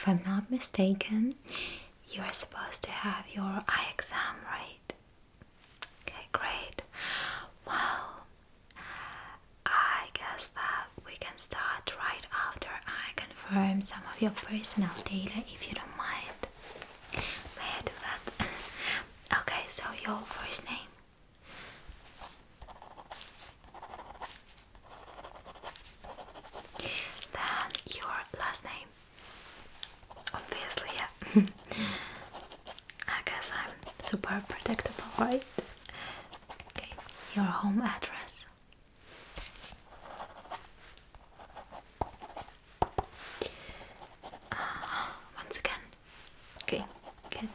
if I'm not mistaken, you're supposed to have your eye exam, right? Okay, great. Well, I guess that we can start right after I confirm some of your personal data, if you don't mind. May I do that? Okay, so your first name? Then your last name? Obviously, yeah. I guess I'm super predictable, right? Okay, your home address? Once again. Okay, good.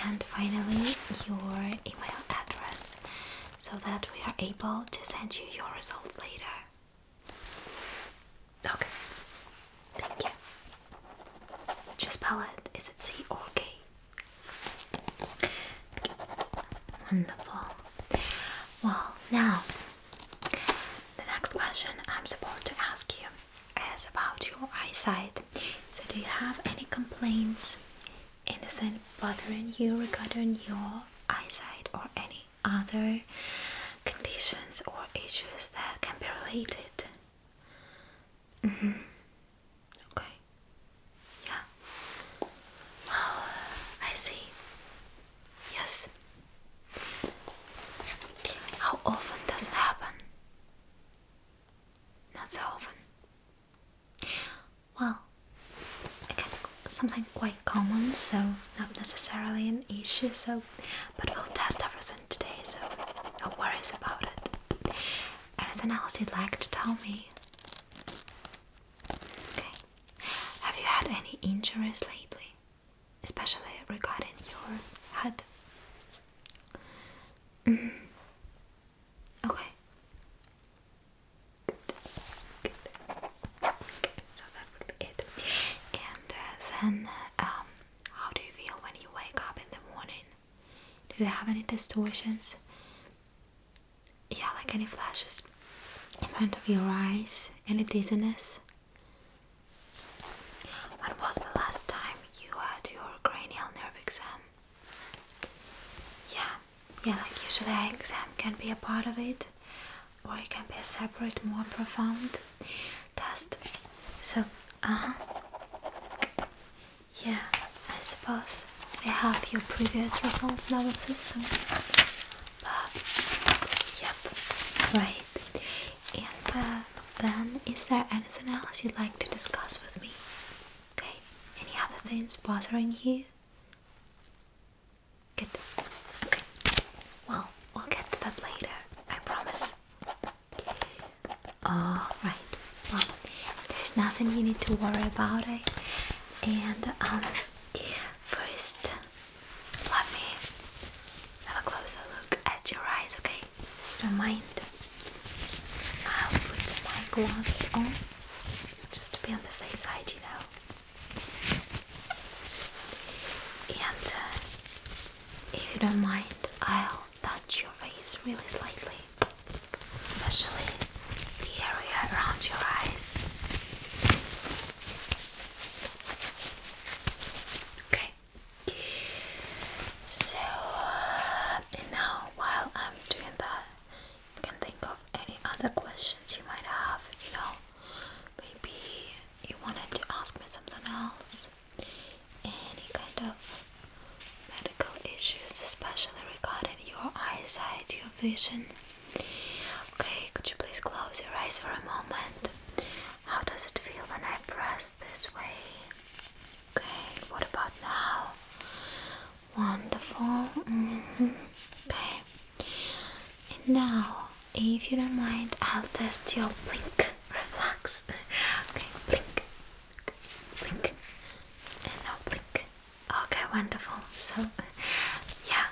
And finally, your email address, so that we are able to send you your results later. Okay, thank you. Just spell it. Is it C or K? Wonderful. Well, now, the next question I'm supposed to ask you is about your eyesight. So do you have any complaints, anything bothering you regarding your eyesight, or any other conditions or issues that can be related? Okay. Yeah. Well, I see. Yes. How often does it happen? Not so often. Well, again, something quite common, so not necessarily an issue, but we'll test everything today, so no worries about it. Anything else you'd like to tell me? Okay. Have you had any injuries lately? Especially regarding your head? Okay. So that would be it. And then, how do you feel when you wake up in the morning? Do you have any distortions? Yeah, like any flashes in front of your eyes? Any dizziness? When was the last time you had your cranial nerve exam? Yeah, like usually eye exam can be a part of it, or it can be a separate, more profound test. So, yeah, I suppose we have your previous results in our system. But, yep, right. And then, is there anything else you'd like to discuss with me? Okay, any other things bothering you? Good. Okay. Well, we'll get to that later, I promise. Alright. Well, there's nothing you need to worry about, And first, let me have a closer look at your eyes, okay? Don't mind. I'll put my gloves on, just to be on the safe side, you know. And if you don't mind, I'll touch your face really slightly, especially the area around your eyes. Okay. So now, while I'm doing that, you can think of any other questions you might have. Maybe you wanted to ask me something else. Any kind of medical issues, especially regarding your eyesight, your vision. Okay, could you please close your eyes for a moment? How does it feel when I press this way? Okay, what about now? Wonderful. Okay. And now, if you don't mind, I'll test your blink reflex. Okay, blink, blink, and now blink. Okay, wonderful. So, yeah,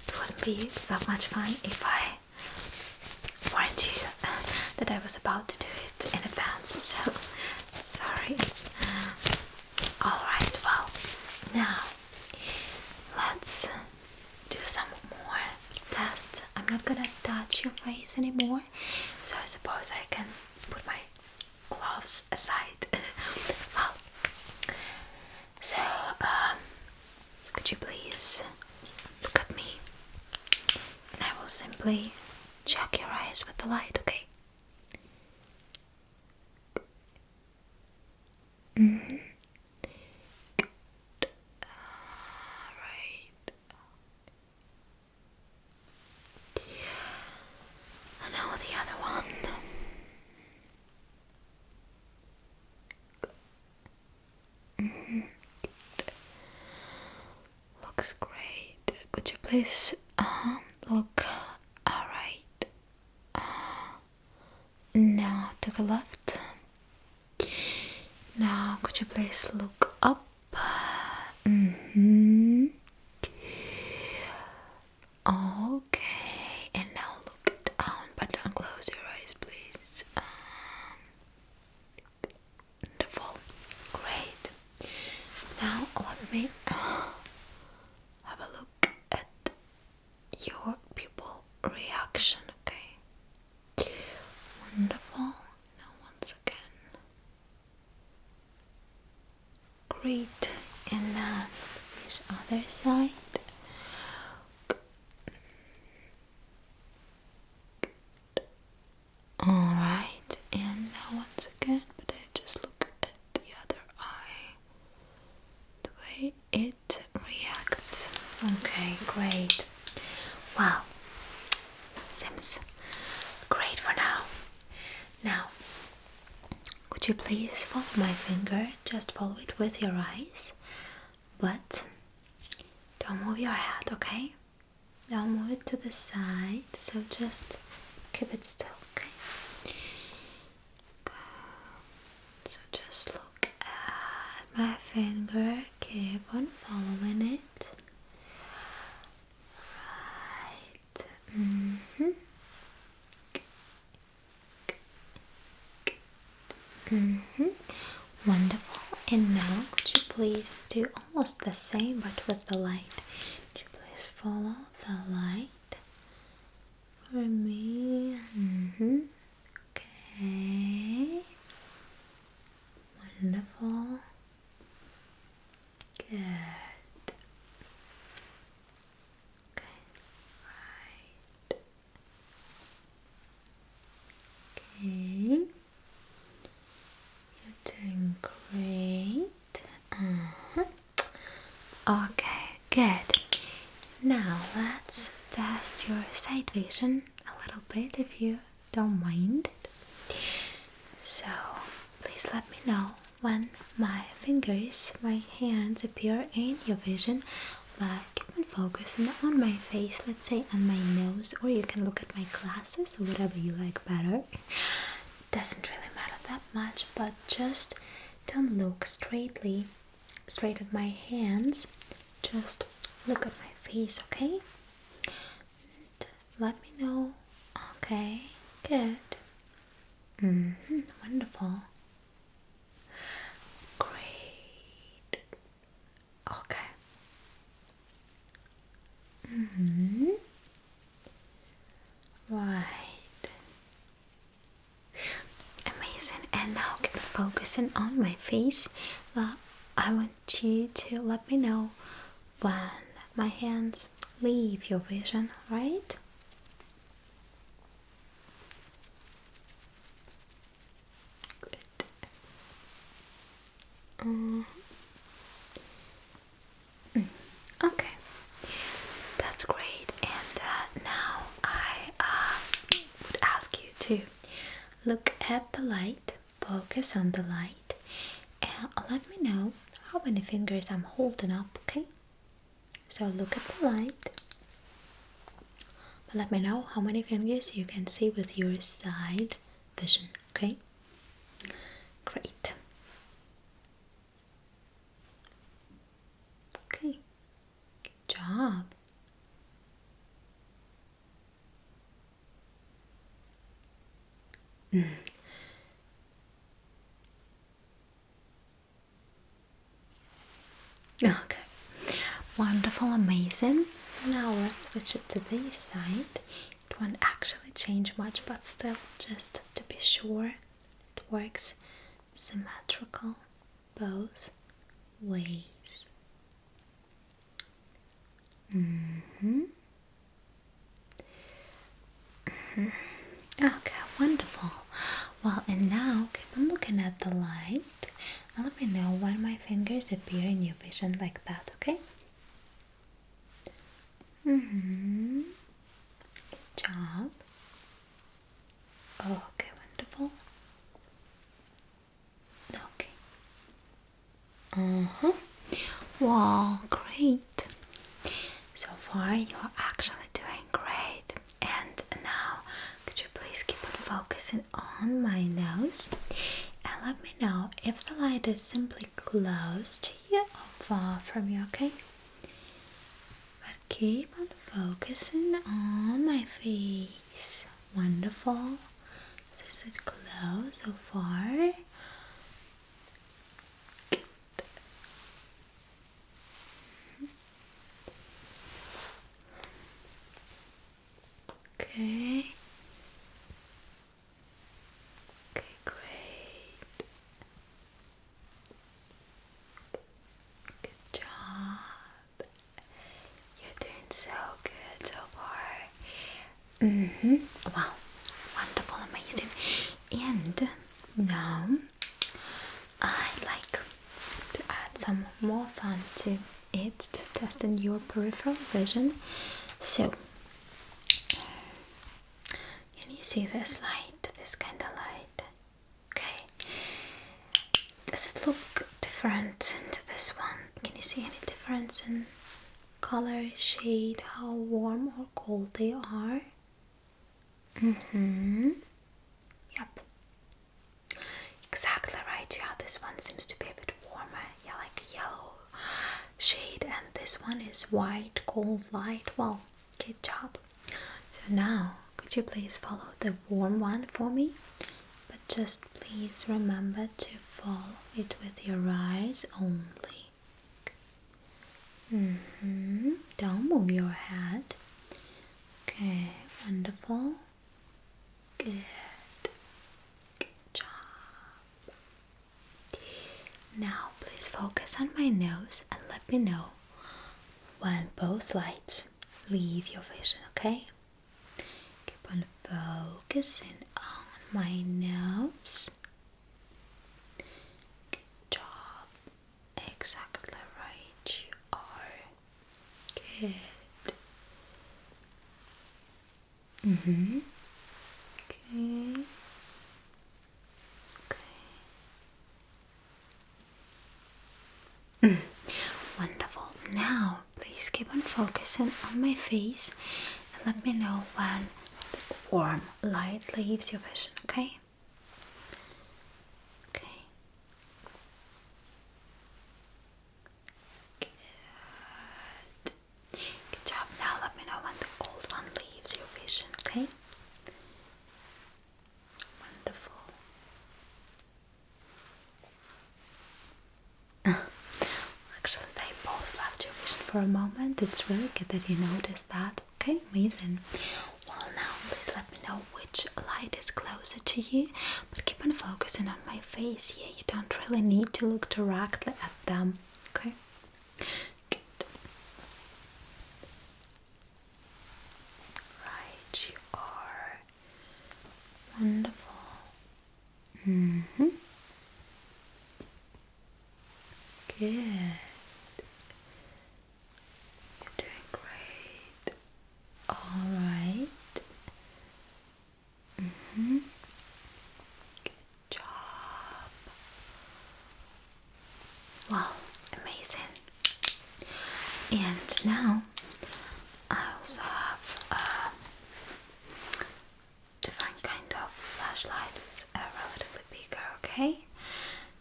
it wouldn't be that much fun if I warned you that I was about to do it in advance. So, sorry. Alright, well, now let's do some more tests. I'm not gonna touch your face anymore, so I suppose I can put my gloves aside. Well, So, could you please look at me? And I will simply check your eyes with the light, okay? Mm-hmm. Alright. And now the other one. Mm-hmm. Looks great. Could you please look? Alright. Now to the left. Now could you please look up? Mm-hmm. Okay, and now look down, but don't close your eyes, please. Wonderful. Great. Now let me have a look at your pupil reaction, okay? Wonderful. Now once again. Great. And now this other side. Alright, and now once again, but I just look at the other eye, the way it reacts. Okay, great. Wow, seems great for now. Now, could you please follow my finger? Just follow it with your eyes, but don't move your head, okay? Don't move it to the side, so just keep it still, okay? So just look at my finger, keep on following it. Right. Mm-hmm. Mm-hmm. Wonderful. And now could you please do almost the same but with the light? Could you please follow the light for me? Mm-hmm. Okay. Wonderful. Good. Okay. Right. Okay. You're doing great. Okay, good. Now let's test your sight vision a little bit if you don't mind. So please let me know when my fingers, my hands appear in your vision. But keep on focusing on my face, let's say on my nose, or you can look at my glasses or whatever you like better. It doesn't really matter that much, but just don't look straight at my hands. Just look at my face, okay? And let me know. Okay, good. Wonderful. Great. Okay. Right. Amazing. And now keep focusing on my face. Well, I want you to let me know when my hands leave your vision, right? Good. Okay, that's great. And now I would ask you to look at the light, focus on the light, and let me know how many fingers I'm holding up, okay? So look at the light, but let me know how many fingers you can see with your side vision, okay? Great. Okay, good job. Okay, wonderful, amazing. Now let's switch it to this side. It won't actually change much, but still, just to be sure it works symmetrical both ways. Okay, wonderful. Well, and now keep on looking at the light and let me know when my fingers appear in your vision like that, okay? Good job. Okay, wonderful. Okay. Wow, great. So far, you're actually doing great. And now, could you please keep on focusing on my nose and let me know if the light is simply close to you or far from you, okay? But keep on focusing on my face. Wonderful. So is it close or far? Okay. Okay, great. Good job. You're doing so good so far. Wow. Wonderful, amazing. And now I'd like to add some more fun to it to testing your peripheral vision. So can you see this light? This kind of light. Okay. Does it look different to this one? Can you see any difference in color, shade, how warm or cold they are? Yep. Exactly right. Yeah, this one seems to be a bit warmer. Yeah, like a yellow shade, and this one is white, cold, light. Well, good job. So now, could you please follow the warm one for me? But just please remember to follow it with your eyes only. Don't move your head. Okay, wonderful. Good. Good job. Now, please focus on my nose and let me know when both lights leave your vision, okay? Keep on focusing on my nose. Good job. Exactly right, you are. Good. Okay. Okay. Wonderful. Now, please keep on focusing on my face and let me know when the warm light leaves your vision, okay? Okay. Good. Good job. Now let me know when the cold one leaves your vision, okay? Wonderful. Actually, they both left your vision for a moment. It's really good that you noticed that. Okay, amazing. Well, now please let me know which light is closer to you, but keep on focusing on my face here. You don't really need to look directly at them. Okay. Good. Right, you are. Wonderful. Good. You're doing great. All right. Good job. Wow, amazing. And now I also have different kind of flashlight. It's relatively bigger, okay?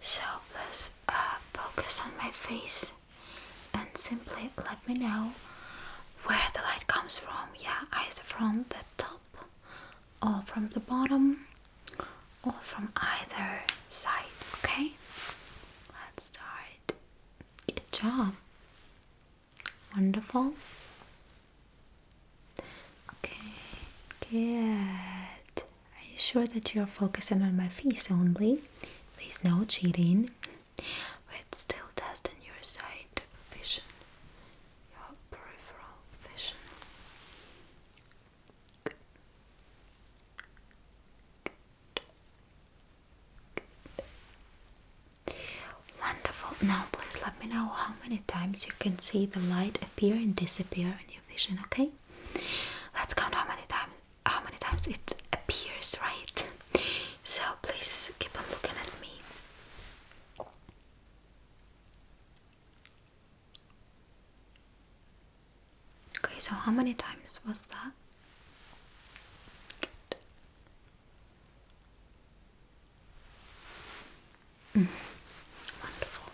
So let's focus on my face and simply let me know where the light comes from. Yeah, either from the top or from the bottom or from either side, okay? Let's start. Good job. Wonderful. Okay, good. Are you sure that you're focusing on my face only? Please, no cheating. We're still testing your sight, Now please let me know how many times you can see the light appear and disappear in your vision, okay? Let's count how many times it appears, right? So please keep on looking at me. Okay, so how many times was that? Good. Wonderful.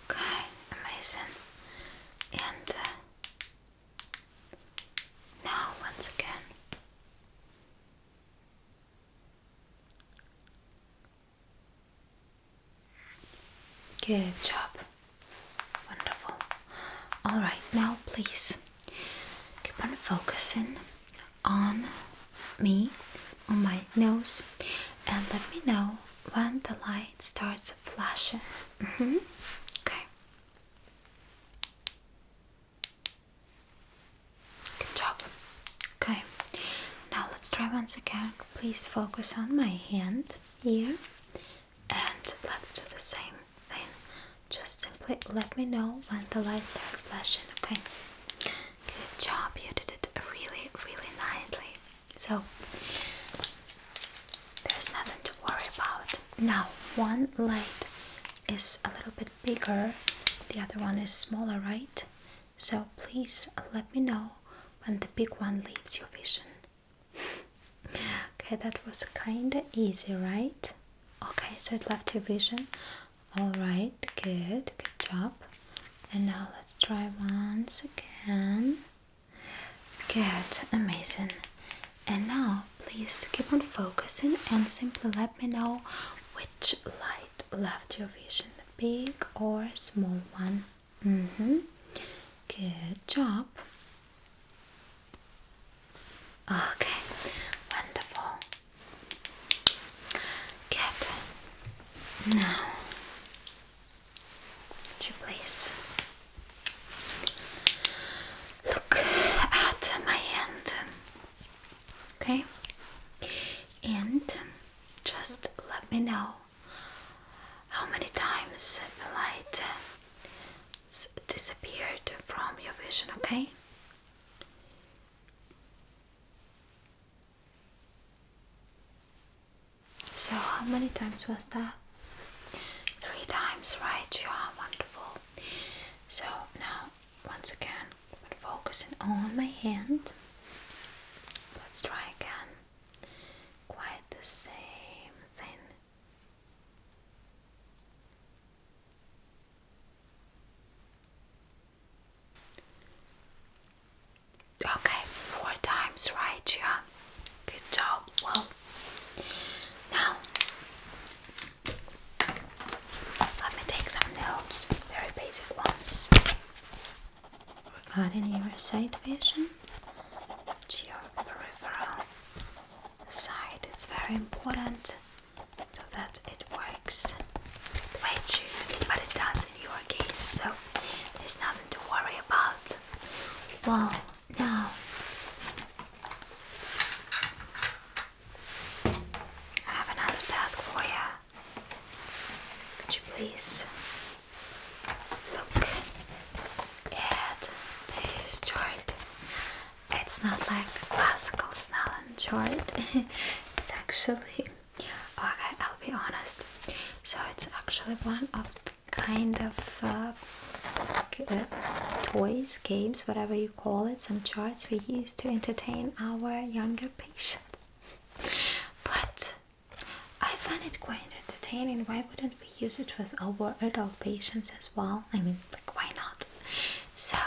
Okay, amazing. And now once again. Good job. Wonderful. Alright, now please keep on focusing on me, on my nose, and let me know when the light starts flashing. Okay. Good job. Okay. Now let's try once again. Please focus on my hand here, and let's do the same thing. Just simply let me know when the light starts flashing, okay? Good job, you did it really, really nicely. So, there's nothing to worry about. Now, one light is a little bit bigger, the other one is smaller, right? So, please let me know when the big one leaves your vision. Okay, that was kinda easy, right? Okay, so it left your vision. Alright, good job. And now let's try once again. Good, amazing. And now please keep on focusing and simply let me know which light left your vision, the big or small one. Good job. Okay, wonderful. Good. Now, could you please look at my hand? Okay, and just let me know how many times the light disappeared from your vision, okay? So how many times was that? 3 times, right? Yeah, wonderful. So now, once again, I'm focusing on my hand. Let's try again. Quite the same thing. Okay, 4 times, right? Yeah. Good job. Well, now let me take some notes, very basic ones, regarding your sight vision, your peripheral sight. It's very important so that it works the way it should, but it does in your case, so there's nothing to worry about. Well, now I have another task for you. Could you please look at this chart? It's not like a classical Snellen chart. It's actually, okay, I'll be honest. So it's actually one of the kind of toys, games, whatever you call it, some charts we use to entertain our younger patients. But I find it quite entertaining. Why wouldn't we use it with our adult patients as well? I mean, like, why not? So,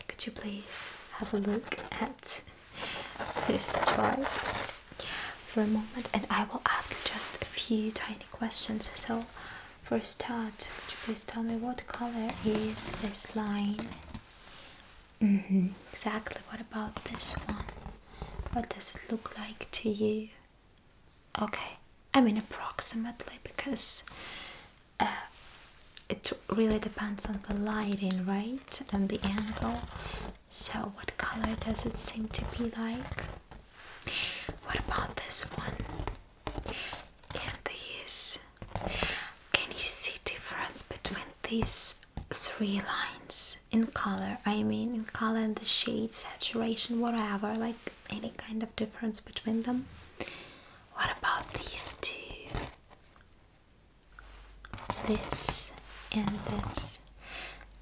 could you please have a look at this chart for a moment, and I will ask you just a few tiny questions. So, for a start, could you please tell me what color is this line? Exactly. What about this one? What does it look like to you? Okay, I mean approximately, because it really depends on the lighting, right? And the angle. So what color does it seem to be like? what about this one? And these. Can you see difference between these three lines in color? I mean in color and the shade, saturation, whatever, like any kind of difference between them. What about these two? This and this.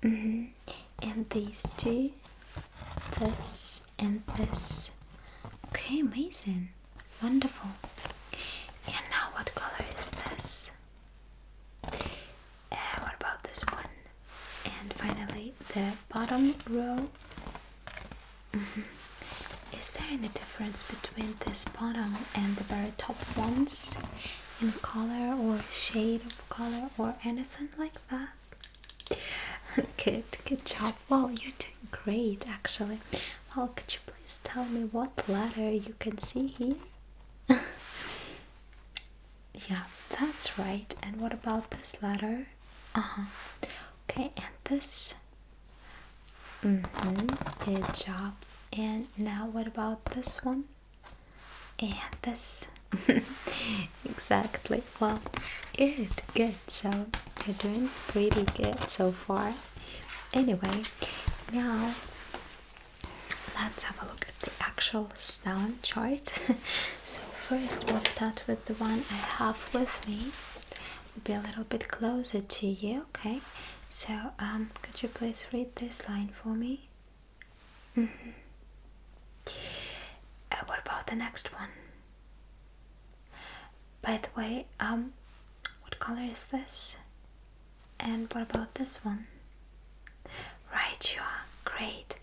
And these two. This and this. Okay, amazing. Wonderful. And now what color is this? What about this one? And finally the bottom row. Is there any difference between this bottom and the very top ones in color or shade of color or anything like that? Good job. Well, you're doing great actually. Well, could you please tell me what letter you can see here? Yeah, that's right. And what about this letter? Okay, and this? Good job. And now what about this one? And this? Exactly. Well, good. So you're doing pretty good so far. Anyway, now let's have a look at the actual Snellen chart. So first we'll start with the one I have with me. Will be a little bit closer to you, okay? So could you please read this line for me? What about the next one? By the way, what color is this? And what about this one? Right, you are. Great.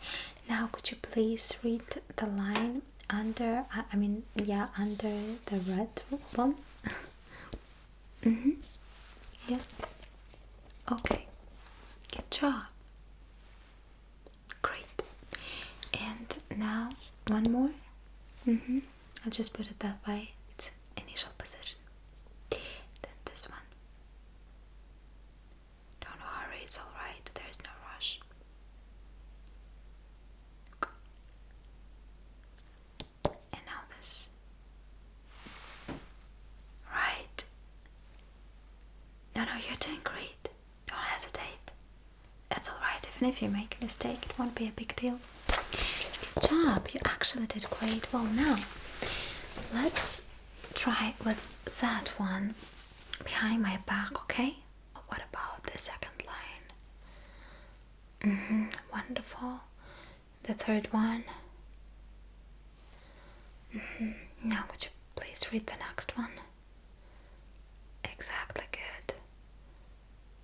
Now could you please read the line under, under the red one? Yeah. Okay. Good job. Great. And now one more. I'll just put it that way. It's initial position. Then this one. Don't hurry, it's alright. There is no rush. And now this. Right. No, you're doing great. Don't hesitate. It's alright. Even if you make a mistake, it won't be a big deal. Good job. You actually did great. Well, now let's try with that one behind my back, okay? What about the second line? Wonderful. The third one. Now could you please read the next one? Exactly, good.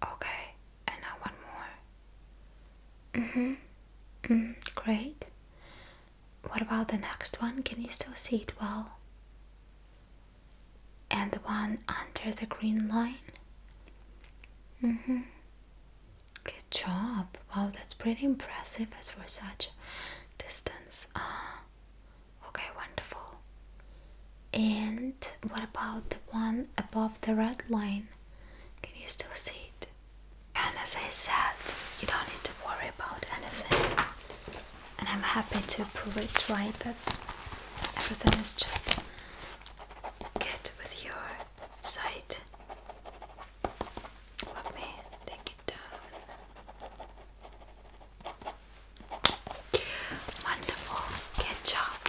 Okay, and now one more. Great. What about the next one? Can you still see it well? And the one under the green line? Good job. Wow, that's pretty impressive as for such distance. Okay, wonderful. And what about the one above the red line? Can you still see it? And as I said, you don't need to worry about anything. And I'm happy to prove it's right, that everything is just good with your sight. Let me take it down. Wonderful, good job.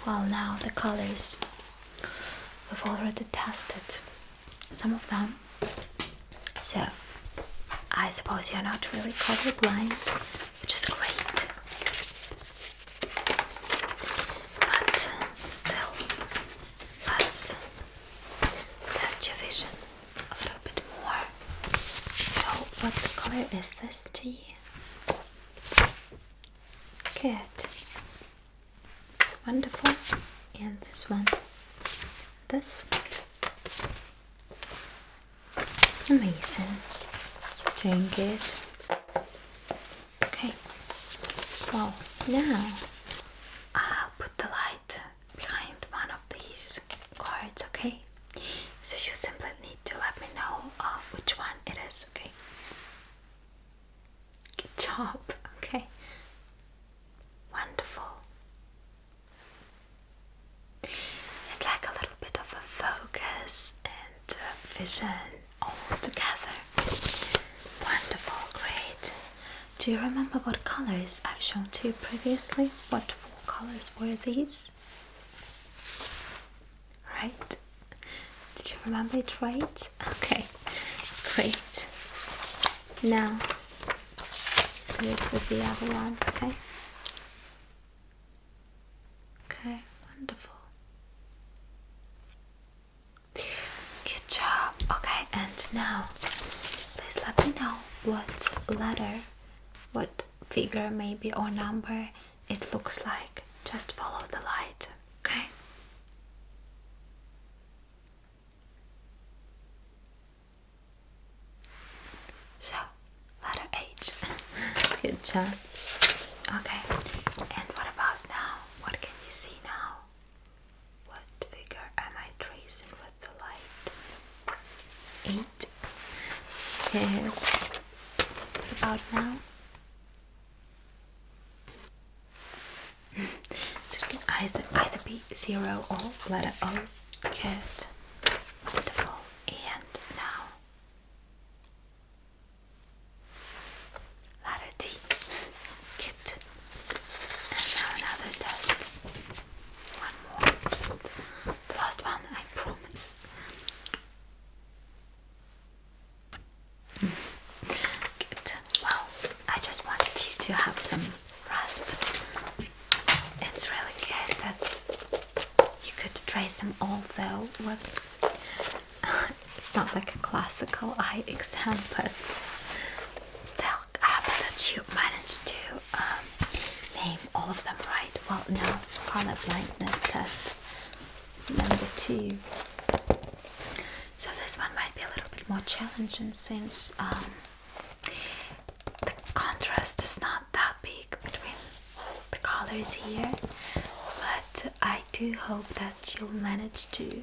Well, now the colors. We've already tested some of them. So, I suppose you're not really colorblind, which is great. But still, let's test your vision a little bit more. So, what color is this to you? Good. Wonderful. And this one. This. Amazing. You're doing good. Okay. Well, now I'll put the light behind one of these cards, okay? So you simply need to let me know which one it is, okay? Good job, okay? vision all together. Wonderful, great. Do you remember what colors I've shown to you previously? What 4 colors were these? Right? Did you remember it right? Okay, great. Now, let's do it with the other ones, okay? Okay, wonderful. Good job. Okay, and now, please let me know what letter, what figure maybe or number it looks like. Just follow the light, okay? So, letter H. Good job. Okay, and what about now? What can you see now? What figure am I tracing with the light? 8. Good. What about now? So it can either be 0 or letter O. Good. Wonderful. And now letter T. Good. And now another test. One more. Just the last one, I promise. Good. Well, I just wanted you to have some rest. It's really good that you could trace them all, though. It's not like a classical eye exam, but still happy that you managed to name all of them right. Well, now color blindness test number 2. So this one might be a little bit more challenging since the contrast is not that big between the colors here, but I do hope that you'll manage to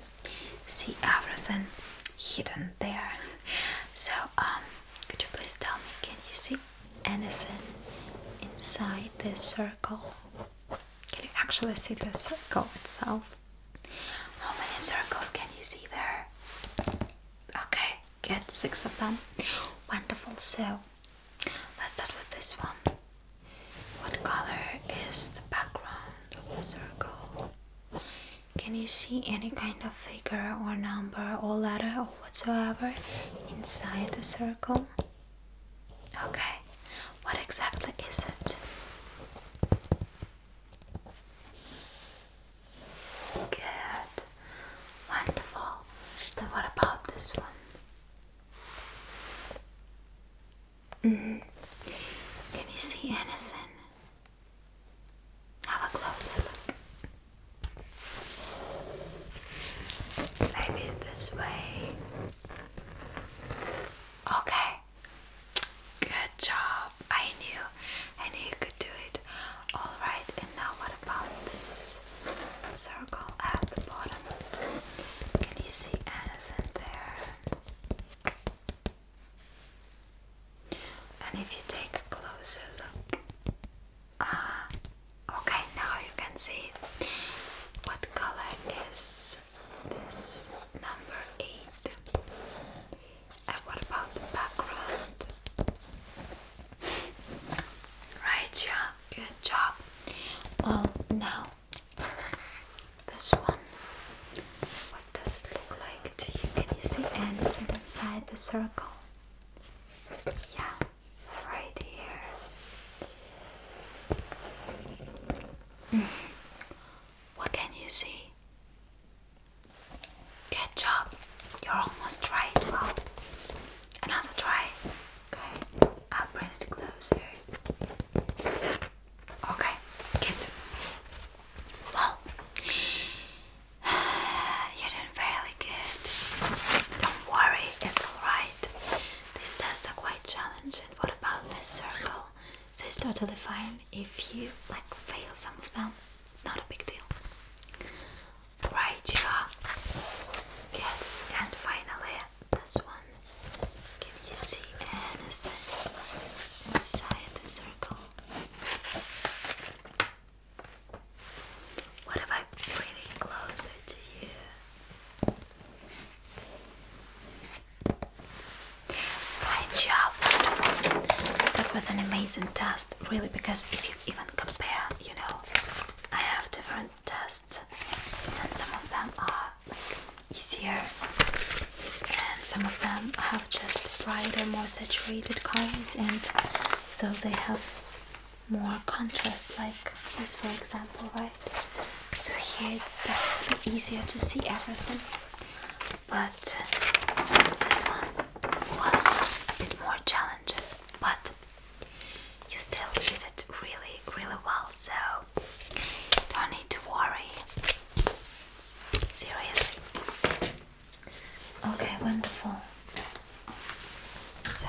see everything hidden there. So could you please tell me, can you see anything inside this circle? Can you actually see the circle itself? How many circles can you see there? Okay, good, 6 of them. Wonderful. So let's start with this one. What color is the background of the circle? Can you see any kind of figure or number or letter or whatsoever inside the circle? Okay, what exactly is it? Good, wonderful. Then what about this one? Can you see anything? Have a closer look. Maybe this way. Okay. Good job. I knew you could do it. Alright, and now what about this circle at the bottom? Can you see anything there? And if you take a closer look, okay, now you can see it. What color is this number 8? And what about the background? Right, yeah, good job. Well, now this one. What does it look like to you? Can you see anything inside the circle? Yeah, right here. What can you see? Good job. You're almost right. Well, another try. Okay, I'll bring it closer. Okay, good. Well, you're doing fairly good. Don't worry, it's alright. These tests are quite challenging. What about this circle? So it's totally fine if you fail some of them. It's not a big deal. Right, yeah. Good. And finally, this one. Can you see anything inside the circle? What if I bring it closer to you? an amazing test, really, because if you even compare, you know, I have different tests, and some of them are like easier, and some of them have just brighter, more saturated colors, and so they have more contrast, like this, for example, right? So here it's definitely easier to see everything, but this one was a bit more challenging, but you still did it really, really well, so don't need to worry. Seriously. Okay, wonderful. So,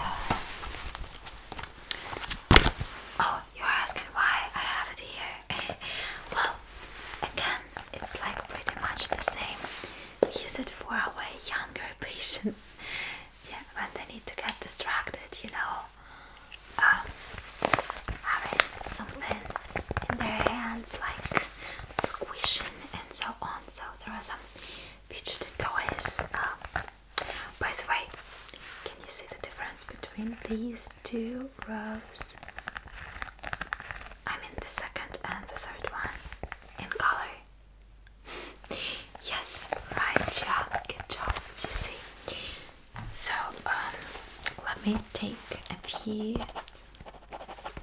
oh, you're asking why I have it here. Well, again, it's like pretty much the same. We use it for our younger patients. Yeah, when they need to get distracted, you know, having something in their hands, like squishing and so on. So there are some fidgety toys. By the way, can you see the difference between these two rows? I mean the second and the third one in color. Yes, right, yeah, good job, you see. So, let me take a few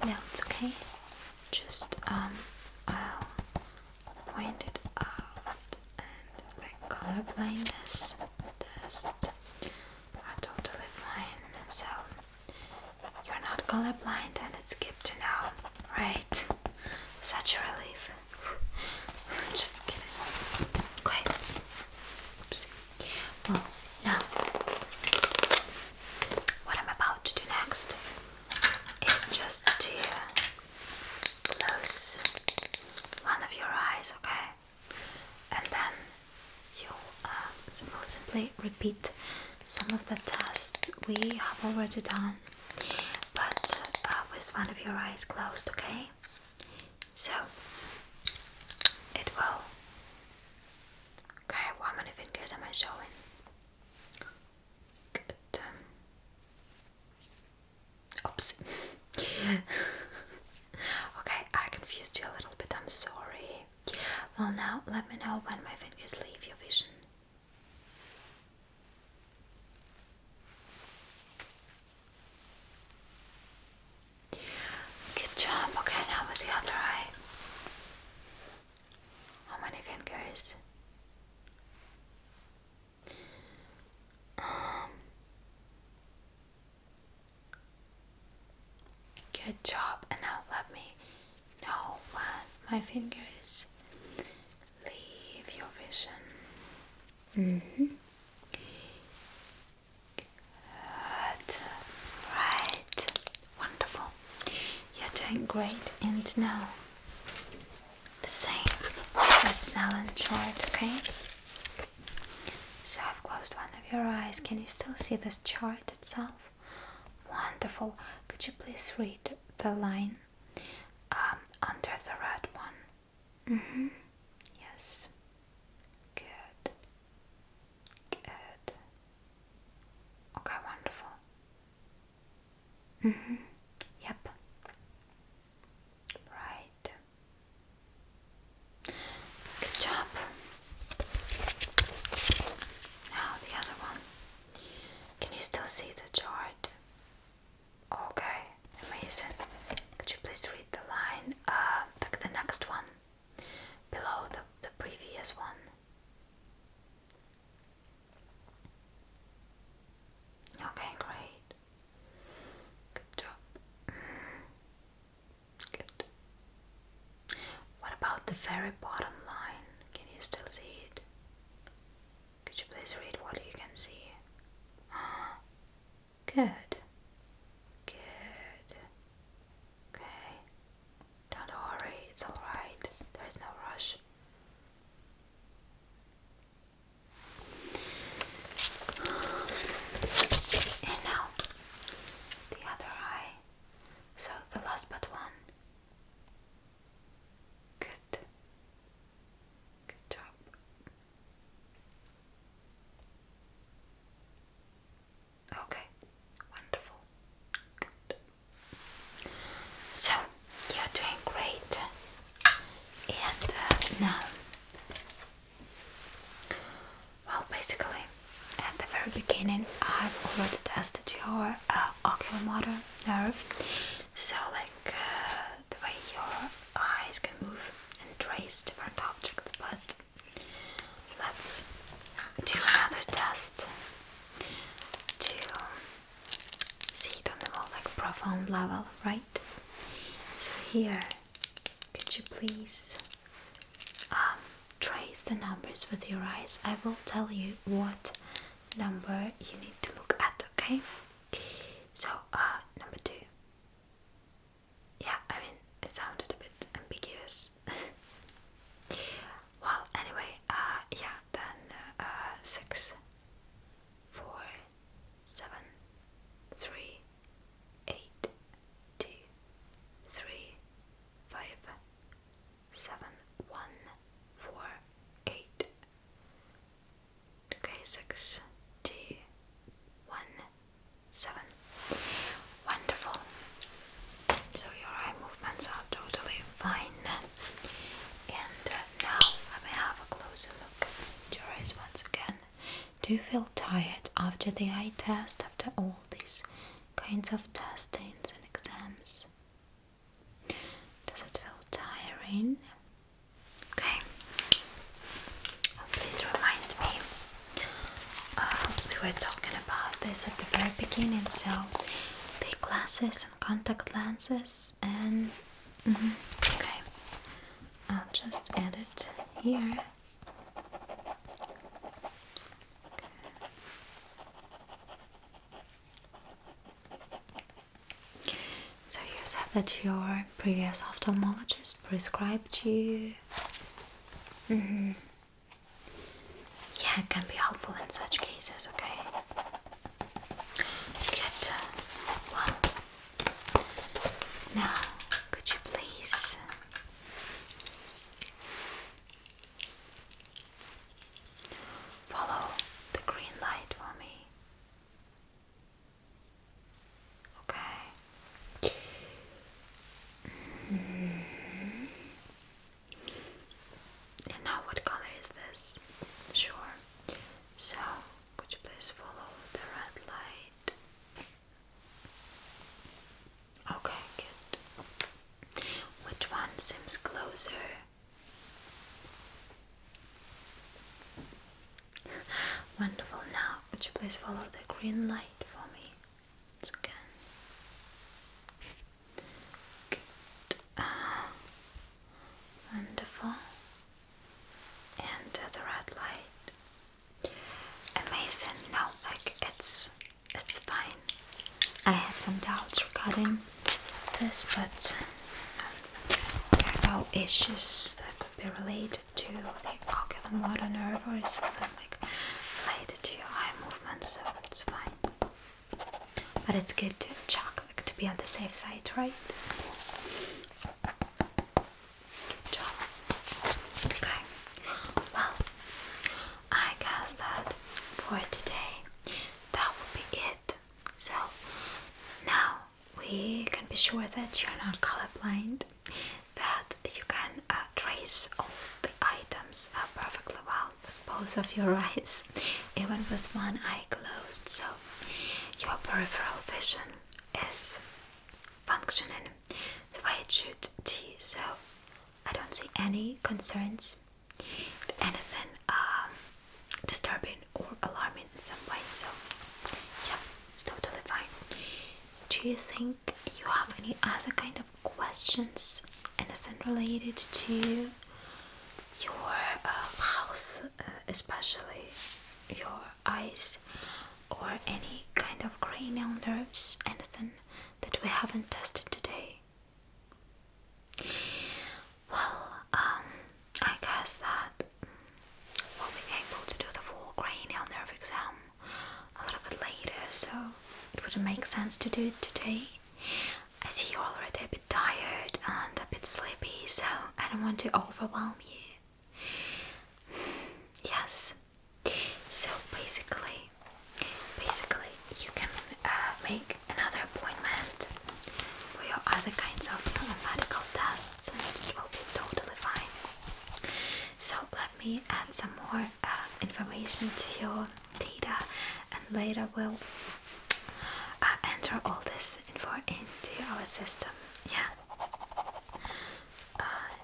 notes, okay? Just, I'll point it out, and like color blindness tests are totally fine, so you're not colorblind, and it's good to know, right? Such a relief. Just kidding. Great. Oops. Well, now, what I'm about to do next is just to close one of your eyes, okay? And then we'll simply repeat some of the tests we have already done, but with one of your eyes closed, okay? So, it will... Okay, how many fingers am I showing? Good. Oops. Okay, I confused you a little bit, I'm sorry. Well, now let me know when my fingers leave your vision. Good job. Okay, now with the other eye. How many fingers? Good job. And now let me know when my fingers leave your vision. Good. Right. Wonderful. You're doing great. And now the same as Snellen chart, okay? So I've closed one of your eyes. Can you still see this chart itself? Wonderful. Could you please read the line under the red one? Yes. Good. Good. Okay, wonderful. Yep. Right. Good job. Now the other one. Can you still see the chart? Okay, amazing. Could you please read the line, the next one, below the previous one? Okay, great. Good job. Good. What about the very bottom line? Can you still see it? Could you please read what you can see? Good. Good. Okay. Don't worry, it's alright. There's no rush. And now, the other eye. So, the last but one. Good. And now, well, basically, at the very beginning, I've already tested your oculomotor nerve. So, like the way your eyes can move and trace different objects. But let's do another test to see it on the more like profound level, right? So here, could you please trace the numbers with your eyes? I will tell you what number you need to look at, okay? So, number 2. Yeah, I mean, it sounded a bit ambiguous. Well, anyway, yeah, then 6, 4, 7, 3, 8, 2, 3, 5, 7, 1, 4, 8. Okay, 6, 2, 1, 7. Wonderful. So your eye movements are totally fine. And now let me have a closer look at your eyes once again. Do you feel tired after the eye test, after all these kinds of testings and exams? Does it feel tiring? Okay. Please remind me. We were talking about this at the very beginning, so the glasses and contact lenses and okay. I'll just add it here. So you said that your previous ophthalmologist prescribed you. Yeah, it can be helpful in such cases, okay? Good. Well, now, could you please follow the green light for me? Okay. And now, what color is this? Sure. So, could you please follow the red light? Okay, good. Which one seems closer? Wonderful. Now, could you please follow the green light for me? It's okay. Good. Wonderful. And the red light. Amazing. No, like it's fine. I had some doubts regarding this, but there are no issues that could be related to the oculomotor nerve or something like related to your eye movement, so it's fine. But it's good to check, like to be on the safe side, right? Good job. Okay. Well, I guess that for today, that will be it. So now we can be sure that you're not colorblind, that you can trace all the items perfectly well with both of your eyes, even with one eye closed. So your peripheral vision is functioning the way it should too. So I don't see any concerns, anything disturbing or alarming in some way. So yeah, it's totally fine. Do you think you have any other kind of questions, anything related to your health, especially your eyes, or any kind of cranial nerves, anything that we haven't tested today? Well, I guess that we'll be able to do the full cranial nerve exam a little bit later, so it wouldn't make sense to do it today. I see you're already a bit tired and a bit sleepy, so I don't want to overwhelm you. Yes. So basically you can make another appointment for your other kinds of medical tests, and it will be totally fine. me add some more information to your data, and later we'll enter all this info into our system. Yeah.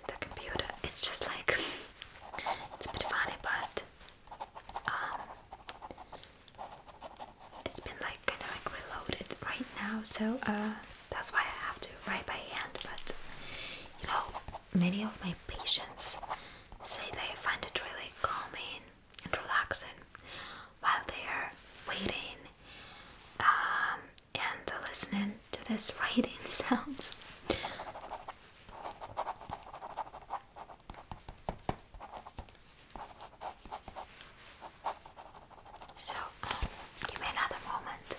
The computer. It's just like it's a bit funny, but it's been like kind of like reloaded right now, so that's why I have to write by hand. But you know, many of my patients say they find it really calming and relaxing while they're waiting and listening to this writing sounds. So, give me another moment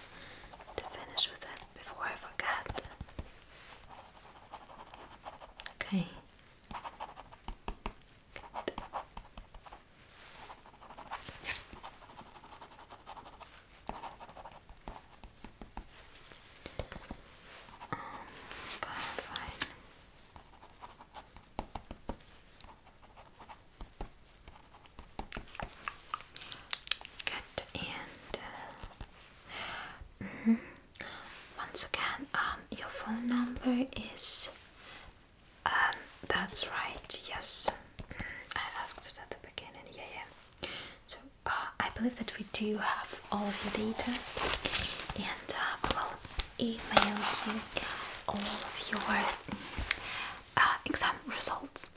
to finish with it before I forget. Okay. Fine. Good. And once again, your phone number is that's right. Yes, I asked it at the beginning. Yeah. So I believe that we do have all of your data, and I will email you all of your exam results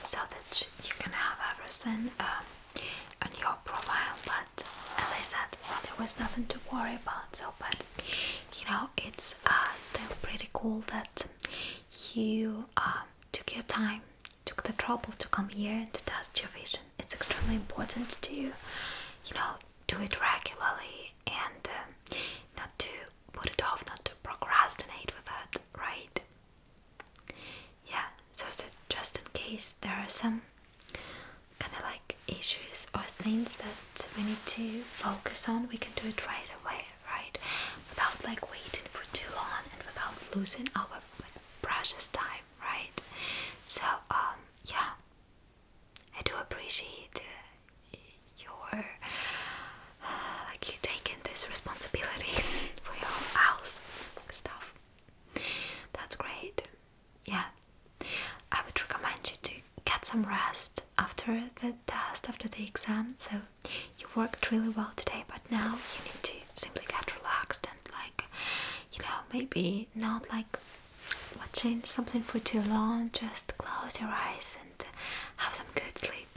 so that you can have everything on your profile. But as I said, there was nothing to worry about. So, but you know, it's still pretty cool that you took your time, took the trouble to come here to test your vision. It's extremely important to, you know, do it regularly and not to put it off, not to procrastinate with it, right? Yeah, so that just in case there are some kind of like issues or things that we need to focus on, we can do it right away, right? Without like waiting for too long and without losing our like precious time, right? So yeah, I do appreciate your like you taking this responsibility for your house stuff. That's great. Yeah, I would recommend you to get some rest after the test, after the exam. So you worked really well today, but now you need to simply get relaxed and like, you know, maybe not like watching something for too long. Just close your eyes and have some good sleep.